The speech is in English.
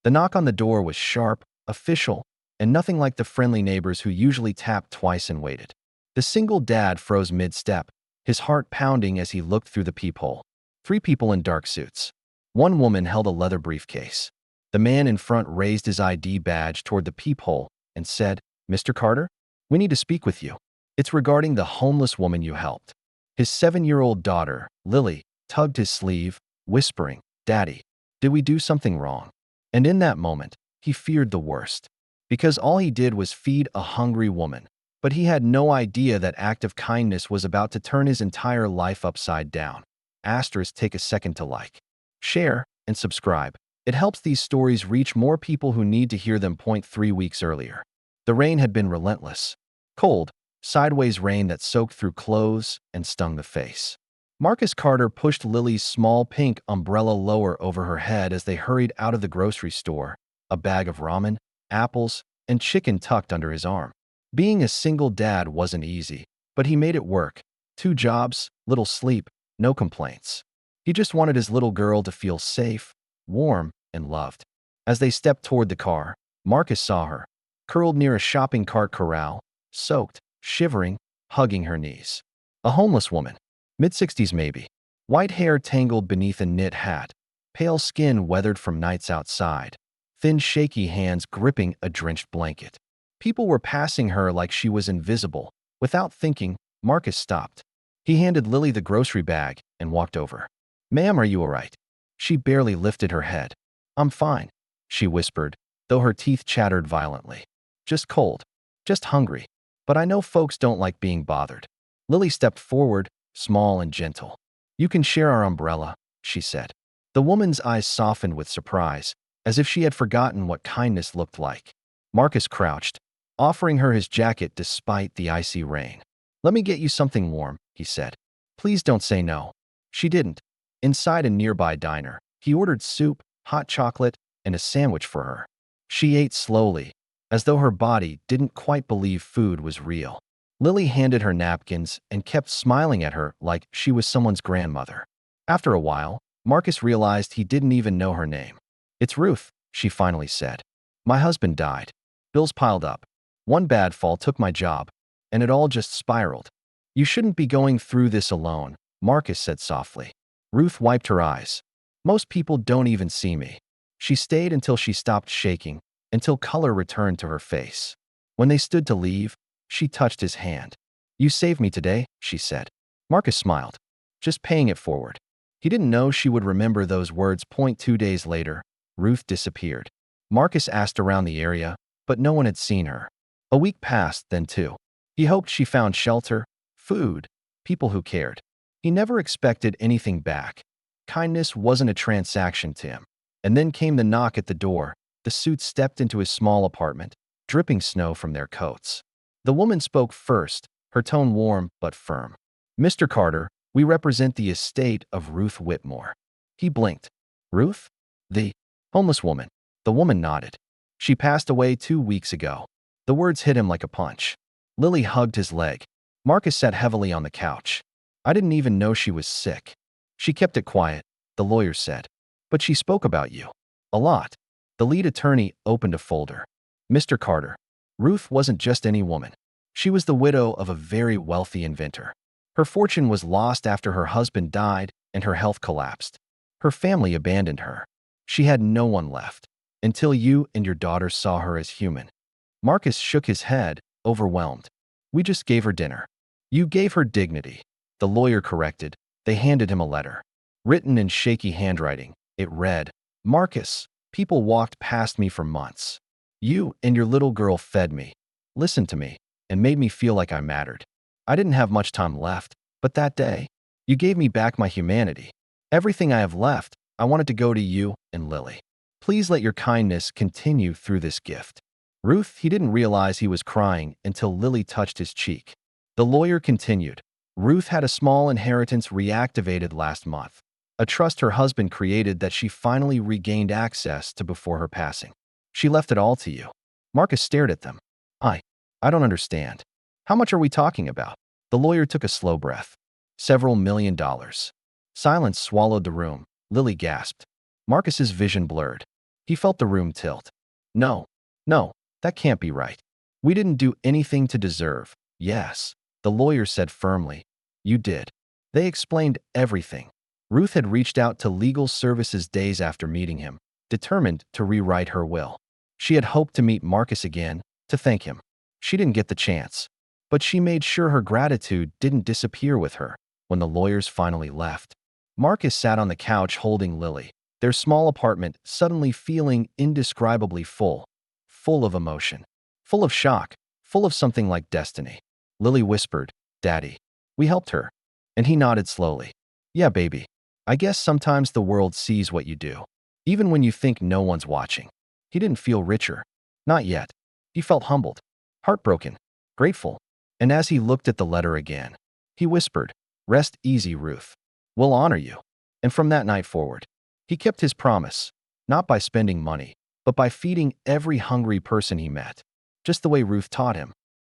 The knock on the door was sharp, official, and nothing like the friendly neighbors who usually tapped twice and waited. The single dad froze mid-step, his heart pounding as he looked through the peephole. 3 people in dark suits. 1 woman held a leather briefcase. The man in front raised his ID badge toward the peephole and said, "Mr. Carter, we need to speak with you. It's regarding the homeless woman you helped." His 7-year-old daughter, Lily, tugged his sleeve, whispering, "Daddy, did we do something wrong?" And in that moment, he feared the worst. Because all he did was feed a hungry woman. But he had no idea that act of kindness was about to turn his entire life upside down. Take a second to like, share, and subscribe. It helps these stories reach more people who need to hear them. 3 weeks earlier. The rain had been relentless. Cold, sideways rain that soaked through clothes and stung the face. Marcus Carter pushed Lily's small pink umbrella lower over her head as they hurried out of the grocery store, a bag of ramen, apples, and chicken tucked under his arm. Being a single dad wasn't easy, but he made it work. 2 jobs, little sleep, no complaints. He just wanted his little girl to feel safe, warm, and loved. As they stepped toward the car, Marcus saw her, curled near a shopping cart corral, soaked, shivering, hugging her knees. A homeless woman, mid-60s maybe, white hair tangled beneath a knit hat, pale skin weathered from nights outside, thin shaky hands gripping a drenched blanket. People were passing her like she was invisible. Without thinking, Marcus stopped. He handed Lily the grocery bag and walked over. "Ma'am, are you all right?" She barely lifted her head. "I'm fine," she whispered, though her teeth chattered violently. "Just cold. Just hungry. But I know folks don't like being bothered." Lily stepped forward, small and gentle. "You can share our umbrella," she said. The woman's eyes softened with surprise, as if she had forgotten what kindness looked like. Marcus crouched, offering her his jacket despite the icy rain. "Let me get you something warm," he said. "Please don't say no." She didn't. Inside a nearby diner, he ordered soup, hot chocolate, and a sandwich for her. She ate slowly, as though her body didn't quite believe food was real. Lily handed her napkins and kept smiling at her like she was someone's grandmother. After a while, Marcus realized he didn't even know her name. "It's Ruth," she finally said. "My husband died. Bills piled up. One bad fall took my job, and it all just spiraled." "You shouldn't be going through this alone," Marcus said softly. Ruth wiped her eyes. "Most people don't even see me." She stayed until she stopped shaking, until color returned to her face. When they stood to leave, she touched his hand. "You saved me today," she said. Marcus smiled, just paying it forward. He didn't know she would remember those words. 2 days later, Ruth disappeared. Marcus asked around the area, but no one had seen her. A week passed, then 2. He hoped she found shelter, food, people who cared. He never expected anything back. Kindness wasn't a transaction to him. And then came the knock at the door. The suits stepped into his small apartment, dripping snow from their coats. The woman spoke first, her tone warm but firm. "Mr. Carter, we represent the estate of Ruth Whitmore." He blinked. "Ruth? The homeless woman?" The woman nodded. "She passed away 2 weeks ago." The words hit him like a punch. Lily hugged his leg. Marcus sat heavily on the couch. "I didn't even know she was sick." "She kept it quiet," the lawyer said. "But she spoke about you. A lot." The lead attorney opened a folder. "Mr. Carter, Ruth wasn't just any woman. She was the widow of a very wealthy inventor. Her fortune was lost after her husband died and her health collapsed. Her family abandoned her. She had no one left, until you and your daughter saw her as human." Marcus shook his head, overwhelmed. "We just gave her dinner." "You gave her dignity," the lawyer corrected. They handed him a letter. Written in shaky handwriting, it read, "Marcus, people walked past me for months. You and your little girl fed me, listened to me, and made me feel like I mattered. I didn't have much time left, but that day, you gave me back my humanity. Everything I have left, I wanted to go to you and Lily. Please let your kindness continue through this gift." Ruth, he didn't realize he was crying until Lily touched his cheek. The lawyer continued. "Ruth had a small inheritance reactivated last month, a trust her husband created that she finally regained access to before her passing. She left it all to you." Marcus stared at them. I don't understand. How much are we talking about?" The lawyer took a slow breath. "Several $1,000,000. Silence swallowed the room. Lily gasped. Marcus's vision blurred. He felt the room tilt. No, no, that can't be right. We didn't do anything to deserve. Yes, the lawyer said firmly. You did. They explained everything. Ruth had reached out to legal services days after meeting him, determined to rewrite her will. She had hoped to meet Marcus again, to thank him. She didn't get the chance, but she made sure her gratitude didn't disappear with her when the lawyers finally left. Marcus sat on the couch holding Lily, their small apartment suddenly feeling indescribably full of emotion, full of shock, full of something like destiny. Lily whispered, "Daddy, we helped her." And he nodded slowly. "Yeah, baby. I guess sometimes the world sees what you do, even when you think no one's watching." He didn't feel richer. Not yet. He felt humbled, heartbroken, grateful. And as he looked at the letter again, he whispered, "Rest easy, Ruth. We'll honor you." And from that night forward, he kept his promise, not by spending money, but by feeding every hungry person he met, just the way Ruth taught him.